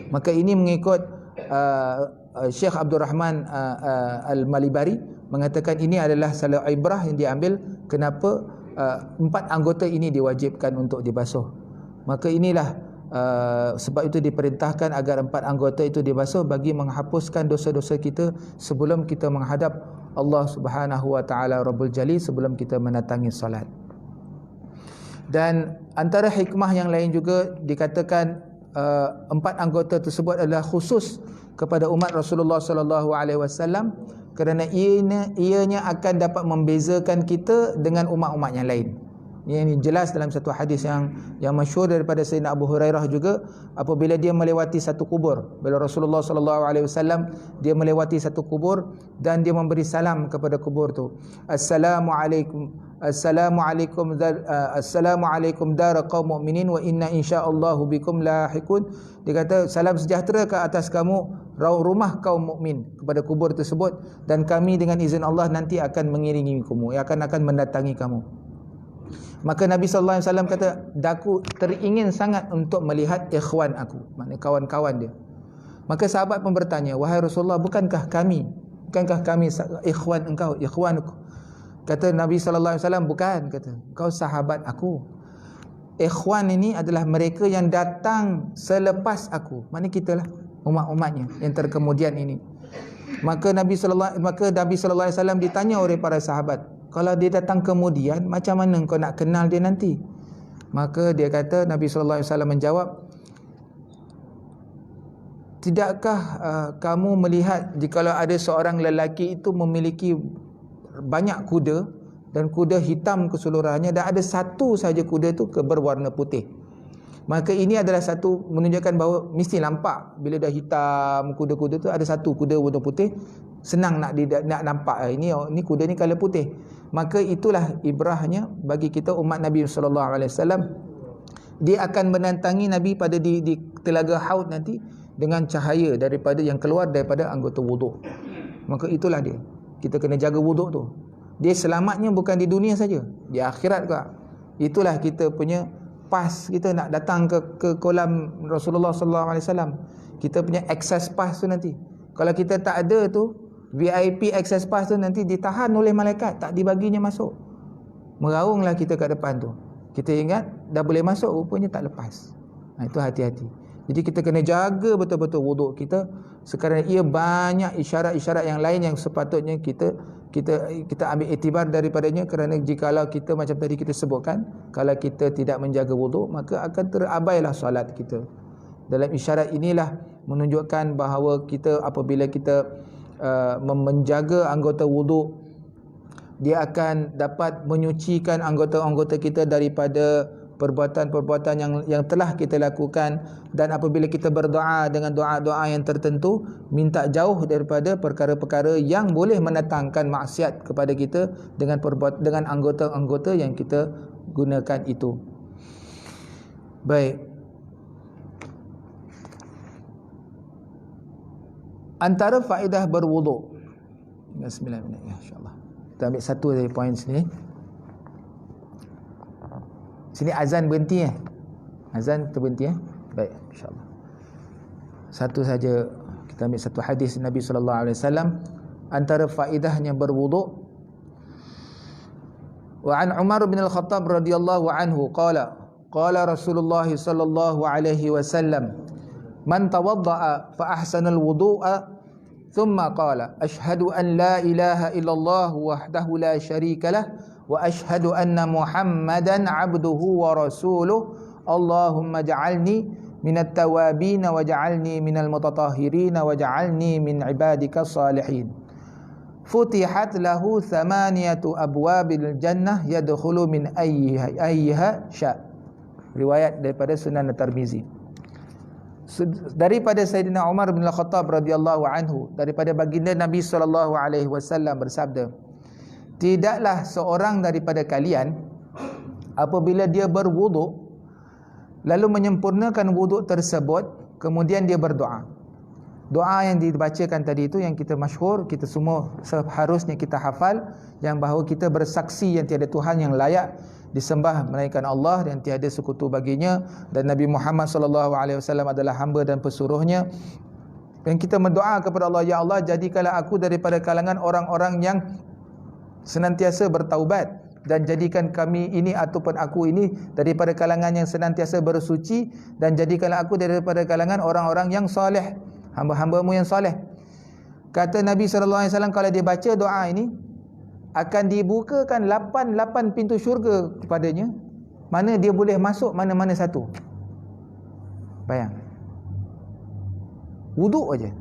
Maka ini mengikut Syekh Abdul Rahman Al-Malibari mengatakan ini adalah salah ibrah yang diambil kenapa 4 anggota ini diwajibkan untuk dibasuh. Maka inilah sebab itu diperintahkan agar 4 anggota itu dibasuh bagi menghapuskan dosa-dosa kita sebelum kita menghadap Allah Subhanahu wa taala Rabbul Jalil, sebelum kita mendatangi solat. Dan antara hikmah yang lain juga dikatakan 4 anggota tersebut adalah khusus kepada umat Rasulullah sallallahu alaihi wasallam, kerana ianya akan dapat membezakan kita dengan umat-umat yang lain. Ini jelas dalam satu hadis yang masyhur daripada Sayyidina Abu Hurairah juga, apabila dia melewati satu kubur, bila Rasulullah sallallahu alaihi wasallam dia melewati satu kubur dan dia memberi salam kepada kubur tu, Assalamualaikum dar qaum mukminin wa inna insyaallahu bikum lahiqun. Dia kata, salam sejahtera ke atas kamu, rumah kaum mukmin, kepada kubur tersebut, dan kami dengan izin Allah nanti akan mengiringi kamu, akan mendatangi kamu. Maka Nabi sallallahu alaihi wasallam kata, "Daku teringin sangat untuk melihat ikhwan aku," maknanya kawan-kawan dia. Maka sahabat pun bertanya, "Wahai Rasulullah, bukankah kami ikhwan engkau, ikhwanku?" Kata Nabi sallallahu alaihi wasallam, "Bukan," kata, "Kau sahabat aku. Ikhwan ini adalah mereka yang datang selepas aku." Maknanya kitalah umat-umatnya yang terkemudian ini. Maka Nabi sallallahu alaihi wasallam ditanya oleh para sahabat, "Kalau dia datang kemudian, macam mana kau nak kenal dia nanti?" Maka dia kata, Nabi sallallahu alaihi wasallam menjawab, "Tidakkah kamu melihat jikalau ada seorang lelaki itu memiliki banyak kuda, dan kuda hitam keseluruhannya, dan ada satu saja kuda itu berwarna putih. Maka ini adalah satu menunjukkan bahawa mesti nampak bila dah hitam kuda-kuda tu, ada satu kuda warna putih, senang nak nampak ini kuda ni color putih. Maka itulah ibrahnya bagi kita umat Nabi sallallahu alaihi wasallam. Dia akan mendatangi Nabi pada di telaga Haud nanti dengan cahaya daripada yang keluar daripada anggota wuduk. Maka itulah dia. Kita kena jaga wuduk tu. Dia selamatnya bukan di dunia saja, di akhirat juga. Itulah kita punya pas, kita nak datang ke kolam Rasulullah sallallahu alaihi wasallam. Kita punya access pass tu nanti. Kalau kita tak ada tu, VIP access pass tu nanti ditahan oleh malaikat, tak dibaginya masuk. Meraunglah kita kat depan tu. Kita ingat dah boleh masuk, rupanya tak lepas. Itu hati-hati. Jadi kita kena jaga betul-betul wuduk kita, sekarang ia banyak isyarat-isyarat yang lain yang sepatutnya kita ambil iktibar daripadanya, kerana jikalau kita macam tadi kita sebutkan, kalau kita tidak menjaga wuduk, maka akan terabailah solat kita. Dalam isyarat inilah menunjukkan bahawa kita apabila kita menjaga anggota wuduk, dia akan dapat menyucikan anggota-anggota kita daripada perbuatan-perbuatan yang telah kita lakukan, dan apabila kita berdoa dengan doa-doa yang tertentu, minta jauh daripada perkara-perkara yang boleh mendatangkan maksiat kepada kita dengan anggota-anggota yang kita gunakan itu. Baik. Antara faedah berwuduk. 9 minit ya, insya-Allah. Kita ambil satu dari poin sini. Sini azan berhenti Azan terberhenti Baik, insya-Allah. Satu saja, kita ambil satu hadis Nabi sallallahu alaihi wasallam antara faedahnya berwuduk. Wa an Umar bin Al-Khattab radhiyallahu anhu qala Rasulullah sallallahu alaihi wasallam man tawadda'a fa ahsana al-wudu'a thumma qala ashhadu an la ilaha illallah wahdahu la syarika lah wa ashhadu anna Muhammadan abduhu wa rasuluh Allahumma ja'alni minat tawabin wa ja'alni minal mutatahhirin wa ja'alni min ibadika salihin futihat lahu thamaniyatu abwabil jannah yadkhulu min ayyiha sya'. Riwayat daripada Sunan At-Tirmizi. Daripada Sayyidina Umar bin Al-Khattab radhiyallahu anhu, daripada baginda Nabi sallallahu alaihi wasallam bersabda, tidaklah seorang daripada kalian apabila dia berwuduk lalu menyempurnakan wuduk tersebut, kemudian dia berdoa. Doa yang dibacakan tadi itu yang kita masyhur, kita semua seharusnya kita hafal, yang bahawa kita bersaksi yang tiada Tuhan yang layak disembah melainkan Allah dan tiada sekutu baginya, dan Nabi Muhammad sallallahu alaihi wasallam adalah hamba dan pesuruhnya. Dan kita berdoa kepada Allah, ya Allah, jadikanlah aku daripada kalangan orang-orang yang senantiasa bertaubat, dan jadikan kami ini ataupun aku ini daripada kalangan yang senantiasa bersuci, dan jadikanlah aku daripada kalangan orang-orang yang soleh, hamba-hambamu yang soleh. Kata Nabi sallallahu alaihi wasallam, kalau dia baca doa ini akan dibukakan 8 pintu syurga kepadanya, mana dia boleh masuk mana-mana satu. Bayang, wuduk aja,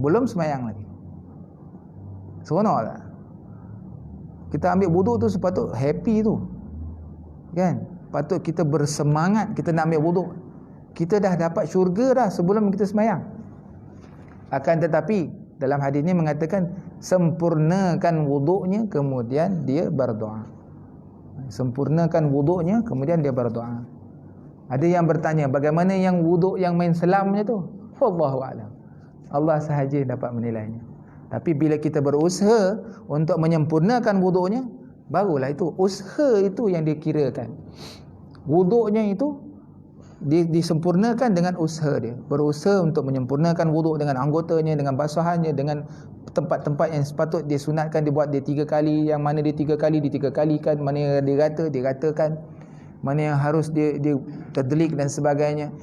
belum semayang lagi. Seronok tak? Kita ambil wuduk tu sepatut happy tu, kan? Patut kita bersemangat, kita nak ambil wuduk. Kita dah dapat syurga dah sebelum kita semayang. Akan tetapi dalam hadis ini mengatakan sempurnakan wuduknya kemudian dia berdoa. Sempurnakan wuduknya kemudian dia berdoa. Ada yang bertanya, bagaimana yang wuduk yang main selamnya tu? Wallahu a'lam. Allah sahaja dapat menilainya. Tapi bila kita berusaha untuk menyempurnakan wuduknya, barulah itu usaha itu yang dikirakan. Wuduknya itu disempurnakan dengan usaha dia. Berusaha untuk menyempurnakan wuduk dengan anggotanya, dengan basahannya, dengan tempat-tempat yang sepatut dia sunatkan dibuat dia 3 kali, yang mana dia 3 kali di 3 kalikan, mana yang diratakan, mana yang harus dia terdelik dan sebagainya.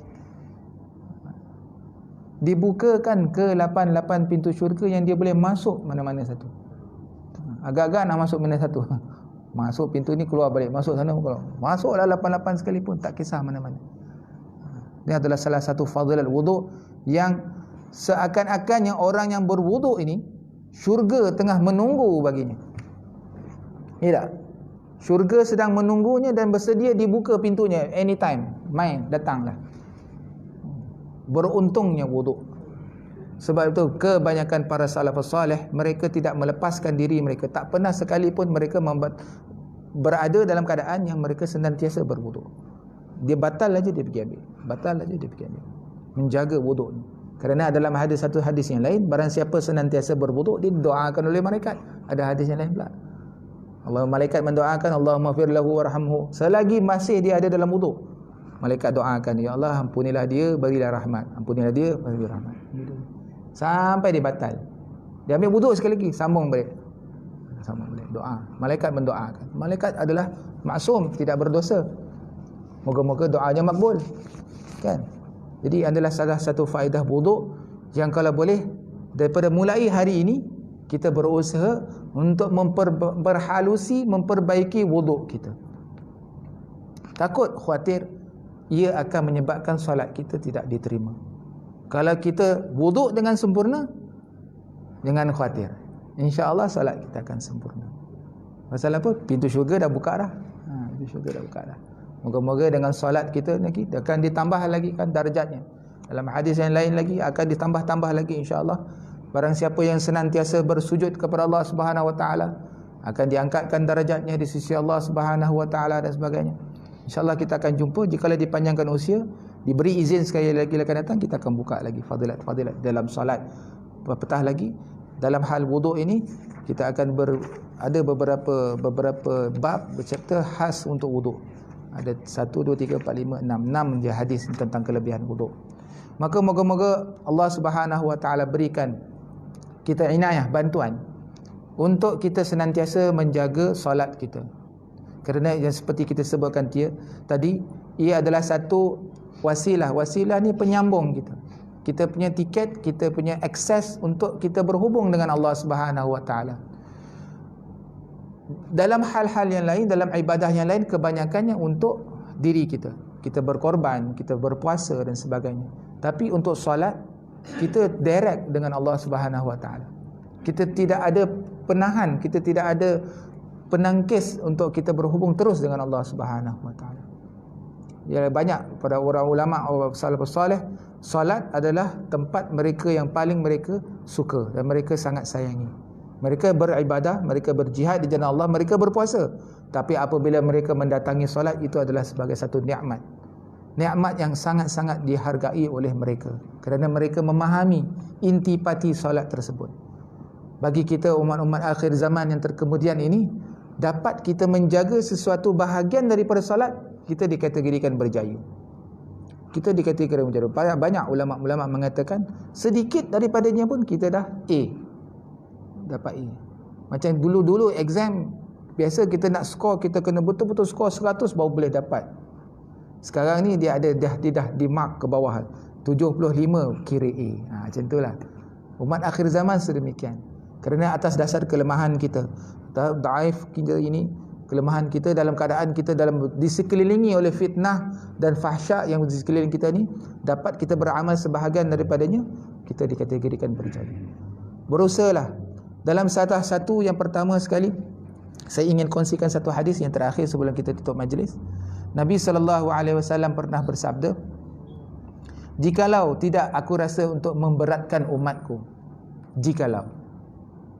Dibukakan ke 8 pintu syurga yang dia boleh masuk mana-mana satu. Agak-agak nak masuk mana satu, masuk pintu ni keluar balik, masuk sana keluar, masuklah 8 sekalipun, tak kisah mana-mana. Ini adalah salah satu fadilat wuduk yang seakan-akannya orang yang berwuduk ini syurga tengah menunggu baginya. Ya tak? Syurga sedang menunggunya dan bersedia dibuka pintunya anytime. Main, datanglah. Beruntungnya wuduk. Sebab itu kebanyakan para salafus salih, mereka tidak melepaskan diri mereka, tak pernah sekalipun mereka berada dalam keadaan yang mereka senantiasa berwuduk. Dia batal aja dia pergi ambil, batal aja dia pergi ambil, menjaga wuduk ni. Kerana dalam satu hadis yang lain, barang siapa senantiasa berwuduk, dia didoakan oleh malaikat. Ada hadis yang lain pula, Allah, malaikat mendoakan, Allahumma fir lahu warhamhu, selagi masih dia ada dalam wuduk, malaikat doakan, ya Allah, ampunilah dia, berilah rahmat, ampunilah dia, berilah rahmat, sampai dia batal. Dia ambil wuduk sekali lagi, sambung balik doa. Malaikat mendoakan. Malaikat adalah maksum, tidak berdosa. Moga-moga doanya makbul, kan? Jadi adalah salah satu faedah wuduk yang kalau boleh daripada mulai hari ini kita berusaha untuk memperbaiki wuduk kita. Takut khawatir ia akan menyebabkan solat kita tidak diterima. Kalau kita wuduk dengan sempurna, jangan khawatir, insya-Allah solat kita akan sempurna. Pasal apa? Pintu syurga dah buka dah. Pintu syurga dah buka dah. Moga-moga dengan solat kita lagi akan ditambah lagi kan darjatnya. Dalam hadis yang lain lagi akan ditambah-tambah lagi insya-Allah. Barang siapa yang senantiasa bersujud kepada Allah Subhanahu wa taala akan diangkatkan darjatnya di sisi Allah Subhanahu wa taala dan sebagainya. Insya-Allah kita akan jumpa jikalau dipanjangkan usia, diberi izin sekali lagi akan datang, kita akan buka lagi fadilat-fadilat dalam solat. Petah lagi dalam hal wuduk ini kita akan ada beberapa bab chapter khas untuk wuduk. Ada 1 2 3 4 5 6 je hadis tentang kelebihan wuduk. Maka moga-moga Allah Subhanahu wa taala berikan kita inayah, bantuan untuk kita senantiasa menjaga solat kita. Kerana yang seperti kita sebutkan tadi, ia adalah satu wasilah. Wasilah ni penyambung kita. Kita punya tiket, kita punya akses untuk kita berhubung dengan Allah Subhanahu wa taala. Dalam hal-hal yang lain, dalam ibadah yang lain, kebanyakannya untuk diri kita. Kita berkorban, kita berpuasa dan sebagainya. Tapi untuk solat, kita direct dengan Allah Subhanahu wa taala. Kita tidak ada penahan, kita tidak ada penangkis untuk kita berhubung terus dengan Allah Subhanahu wa taala. Ya, banyak pada orang ulama, orang salafus soleh, solat adalah tempat mereka yang paling mereka suka dan mereka sangat sayangi. Mereka beribadah, mereka berjihad di jalan Allah, mereka berpuasa. Tapi apabila mereka mendatangi solat, itu adalah sebagai satu nikmat. Nikmat yang sangat-sangat dihargai oleh mereka. Kerana mereka memahami intipati solat tersebut. Bagi kita umat-umat akhir zaman yang terkemudian ini, dapat kita menjaga sesuatu bahagian daripada solat, kita dikategorikan berjaya. Kita dikategorikan berjaya. Banyak ulama-ulama mengatakan, sedikit daripadanya pun kita dah A. Dapat A. Macam dulu-dulu exam, biasa kita nak skor, kita kena betul-betul skor 100 baru boleh dapat. Sekarang ni dia dah di mark ke bawah 75 kira A. Macam itulah. Umat akhir zaman sedemikian. Kerana atas dasar kelemahan kita, daif kita ini, kelemahan kita dalam keadaan kita disekelilingi oleh fitnah dan fahsyak yang di sekeliling kita ni, dapat kita beramal sebahagian daripadanya, kita dikategorikan berjaya. Berusahalah. Dalam satu yang pertama sekali, saya ingin kongsikan satu hadis yang terakhir sebelum kita tutup majlis. Nabi SAW pernah bersabda, jikalau tidak aku rasa untuk memberatkan umatku, jikalau,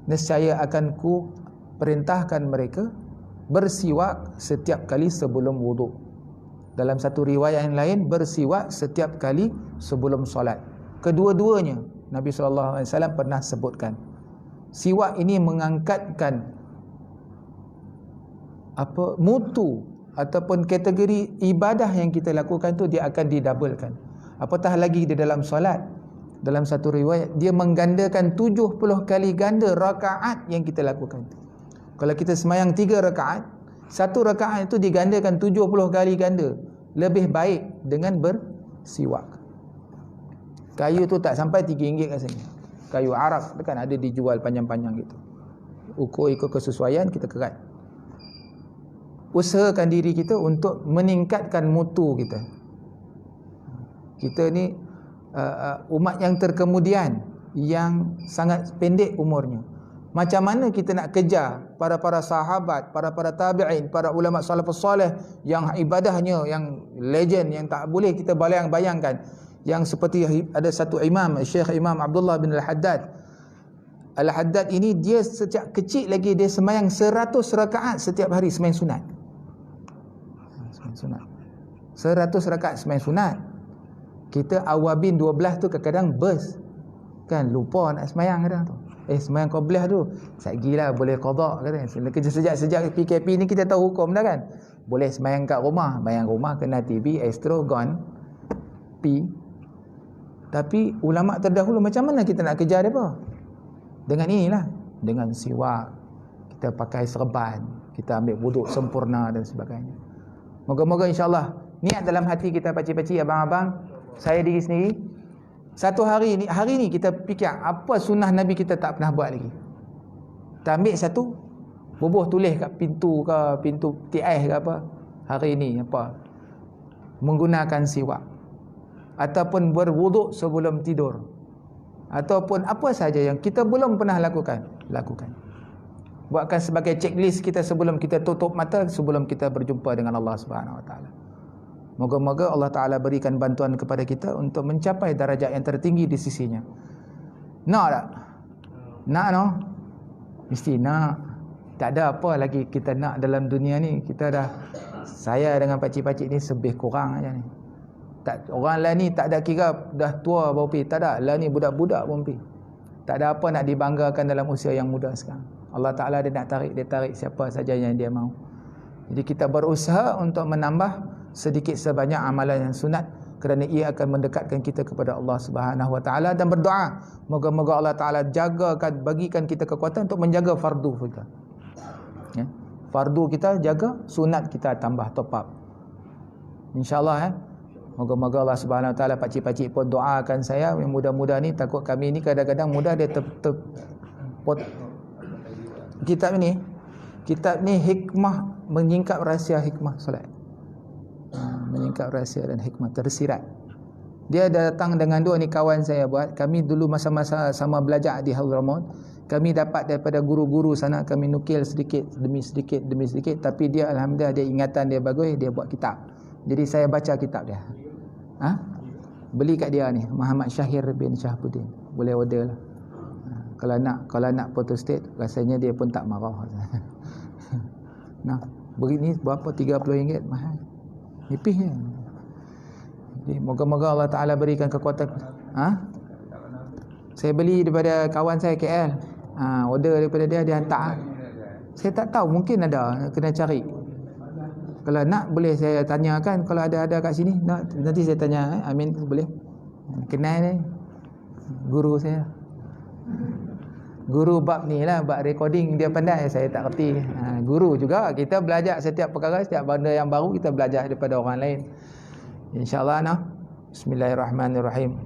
nescaya akan ku perintahkan mereka bersiwak setiap kali sebelum wuduk. Dalam satu riwayat yang lain, bersiwak setiap kali sebelum solat. Kedua-duanya Nabi SAW pernah sebutkan. Siwak ini mengangkatkan mutu ataupun kategori ibadah yang kita lakukan tu, dia akan didabelkan. Apatah lagi di dalam solat. Dalam satu riwayat, dia menggandakan 70 kali ganda rakaat yang kita lakukan. Kalau kita semayang 3 rakaat, satu rakaat itu digandakan 70 kali ganda. Lebih baik dengan bersiwak. Kayu tu tak sampai RM3 rasanya. Kayu Arab kan ada dijual panjang-panjang gitu. Ukur ikut kesesuaian, kita kerat. Usahakan diri kita untuk meningkatkan mutu kita. Kita ni umat yang terkemudian, yang sangat pendek umurnya. Macam mana kita nak kejar para sahabat, para tabi'in, para ulama salafus soleh yang ibadahnya yang legend, yang tak boleh kita bayangkan. Yang seperti ada satu imam, Syekh Imam Abdullah bin Al-Haddad. Al-Haddad ini dia sejak kecil lagi dia semayang 100 rakaat setiap hari, semayang sunat. 100 rakaat semayang sunat. Kita awabin 12 tu kadang-kadang burst. Kan lupa nak semayang kadang tu. Semayang qabliyah tu. Sagilah boleh qada kan. Sejak PKP ni kita tahu hukum dah kan. Boleh semayang kat rumah. Semayang rumah kena TV, Astro, gone. Tapi ulama terdahulu macam mana kita nak kejar mereka? Dengan inilah, dengan siwak, kita pakai serban, kita ambil wuduk sempurna dan sebagainya. Moga-moga insya-Allah niat dalam hati kita pakcik-pakcik, abang-abang, saya diri sendiri, satu hari ni kita fikir apa sunnah Nabi kita tak pernah buat lagi. Kita ambil satu, bubuh tulis kat pintu ke, pintu TI ke apa, hari ni apa, menggunakan siwak. Ataupun berwuduk sebelum tidur, ataupun apa saja yang kita belum pernah lakukan. Buatkan sebagai checklist kita sebelum kita tutup mata, sebelum kita berjumpa dengan Allah Subhanahu Wa Taala. Moga-moga Allah Ta'ala berikan bantuan kepada kita untuk mencapai darajat yang tertinggi di sisinya. Nak tak? Nak no? Mesti nak. Tak ada apa lagi kita nak dalam dunia ni. Kita dah, saya dengan pakcik-pakcik ni sebih kurang aja ni. Tak, orang lain ni tak ada kira dah tua baru pergi. Tak ada. Lah ni budak-budak pun pergi. Tak ada apa nak dibanggakan dalam usia yang muda sekarang. Allah Ta'ala dia nak tarik, dia tarik siapa saja yang dia mahu. Jadi kita berusaha untuk menambah sedikit sebanyak amalan yang sunat, kerana ia akan mendekatkan kita kepada Allah Subhanahu Wa Ta'ala, dan berdoa moga-moga Allah Ta'ala jagakan, bagikan kita kekuatan untuk menjaga fardu kita. Ya. Fardu kita jaga, sunat kita tambah top up. InsyaAllah moga-moga Allah Subhanahu Wa Ta'ala, pakcik-pakcik pun doakan saya yang muda-muda ni. Takut kami ni kadang-kadang muda dia kitab ni hikmah, menyingkap rahsia hikmah solat. Menyingkap rahsia dan hikmah tersirat. Dia datang dengan dua ni kawan saya buat. Kami dulu masa-masa sama belajar di Hadramaut, kami dapat daripada guru-guru sana, kami nukil sedikit demi sedikit demi sedikit, tapi dia alhamdulillah dia ingatan dia bagus, dia buat kitab. Jadi saya baca kitab dia. Beli kat dia ni, Muhammad Syahir bin Syahbuddin. Boleh order lah. Kalau nak photostat, rasanya dia pun tak marah. Nah, beri ni berapa, RM30 mahal. Nipis kan. Jadi moga-moga Allah Ta'ala berikan kekuatan. Saya beli daripada kawan saya KL. Order daripada dia, dia hantar. Saya tak tahu, mungkin ada, kena cari. Kalau nak boleh saya tanyakan, kalau ada kat sini. Nanti saya tanya Amin boleh. Kenal ni guru saya. Guru bab ni lah, bab recording dia pandai, saya tak kerti. Guru juga, kita belajar setiap perkara, setiap benda yang baru kita belajar daripada orang lain. InsyaAllah Bismillahirrahmanirrahim.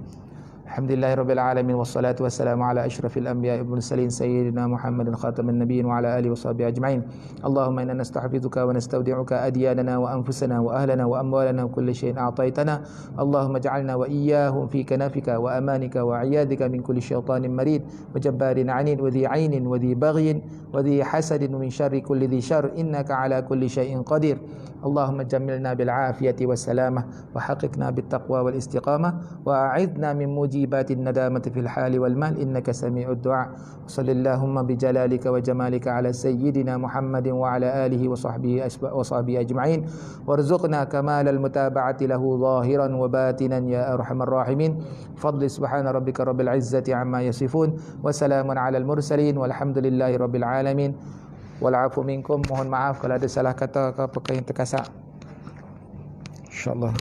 Alhamdulillahirabbil alamin, wassalatu wassalamu ala asyrafil anbiya'i wal mursalin sayyidina Muhammadin khataman nabiyyin wa ala alihi washabihi ajma'in. Allahumma inna nastahfizuka wa nastaudi'uka adyanana wa anfusana wa ahlana wa amwalana wa kulli syai'in a'taitana. Allahumma ij'alna wa iyyahum fi kanafika wa amanika wa 'iyadika min kulli syaitanin marid wa jabbarin 'anid wa dhi 'ainin wa dhi baghyin wa dhi hasadin min syarri kulli dhi syarr innaka 'ala kulli syai'in qadir. Allahumma jammilna bil 'afiyati was salamah wa haqiqna bit taqwa wal istiqamah wa a'idna min mujibatin nadamati fil hali wal mal innaka sami'ud du'a. Shallallahumma bi jalalika wa jamalika ala sayyidina Muhammadin wa ala alihi wa sahbihi ajma'in warzuqna kamalal mutaba'ati lahu zahiran wa batinan ya arhamar rahimin. Fadli subhana rabbika rabbil izzati amma yasifun wa salamun alal mursalin walhamdulillahi rabbil alamin. Walafu minkum, mohon maaf kalau ada salah kata ke apa yang terkasar. InsyaAllah.